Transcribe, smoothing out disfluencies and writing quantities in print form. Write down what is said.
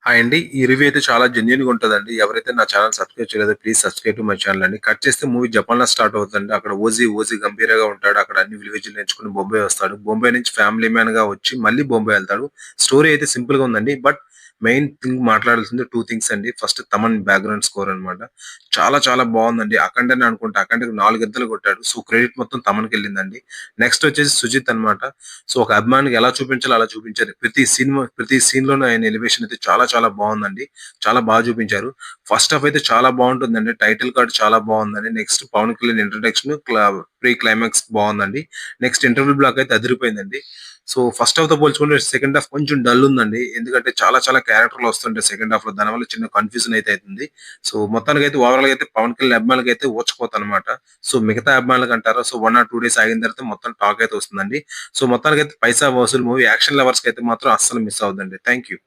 Hi అండి. ఈ review అయితే చాలా జెన్యూన్‌గా ఉంటదండి. ఎవరైతే నా ఛానెల్ సబ్స్క్రైబ్ చేయలేదో please subscribe to my channel అండి. కట్ చేస్తే మూవీ జపాన్‌లో స్టార్ట్ అవుతదండి. అక్కడ ఓజీ గంభీరగా ఉంటాడు. అక్కడ అన్ని విలువిద్యలు నేర్చుకొని బొంబాయి వస్తాడు. బొంబాయి నుంచి ఫ్యామిలీ మ్యాన్‌గా వచ్చి మళ్ళీ బొంబాయి వెళ్తాడు. స్టోరీ అయితే సింపుల్‌గా ఉందండి. బట్ మెయిన్ థింగ్ మాట్లాడాల్సింది 2 థింగ్స్ అండి. ఫస్ట్ తమన్ బ్యాక్‌గ్రౌండ్ స్కోర్ అన్నమాట. చాలా చాలా బావుందండి. అఖండనే అనుకుంటా. అఖండకి 4 గంటలు కొట్టాడు. సో, క్రెడిట్ మొత్తం తమన్‌కెళ్ళిందండి. నెక్స్ట్ వచ్చేసి సుజిత్ అన్నమాట. సో, ఒక అభిమానికి ఎలా చూపించాలో అలా చూపించారు. ప్రతి సీన్‌లోనూ ఆయన ఎలివేషన్ అయితే చాలా చాలా బావుందండి. చాలా చూపించారు. ఫస్ట్ హాఫ్ అయితే చాలా బావుంటుందండి. టైటిల్ కార్డ్ చాలా బావుందండి. Next Pawan Kalyan introduction pre climax బావుందండి. నెక్స్ట్ ఇంటర్వల్ బ్లాక్ అయితే అదిరిపోయిందండి. సో, ఫస్ట్ హాఫ్‌తో పోల్చుకుంటే సెకండ్ హాఫ్ కొంచెం డల్ ఉందండి. ఎందుకంటే చాలా చాలా క్యారెక్టర్‌లు వస్తుంటాయి సెకండ్ హాఫ్‌లో. దానివల్ల చిన్న కన్‌ఫ్యూజన్ అయితే అయితుంది. సో, మొత్తానికైతే ఓవరాల్‌గా అయితే పవన్ కళ్యాణ్ అభిమానులకైతే ఊచకోతనమాట. సో, మిగతా అభిమానులకంటారా సో, 1 ఆర్ 2 డేస్ ఆగిన తర్వాత మొత్తం టాక్ అయితే వస్తుందండి. సో, మొత్తానికైతే పైసా వసూలు మూవీ యాక్షన్ లవర్స్‌కైతే మాత్రం అస్సలు మిస్ అవ్వద్దండి. Thank you.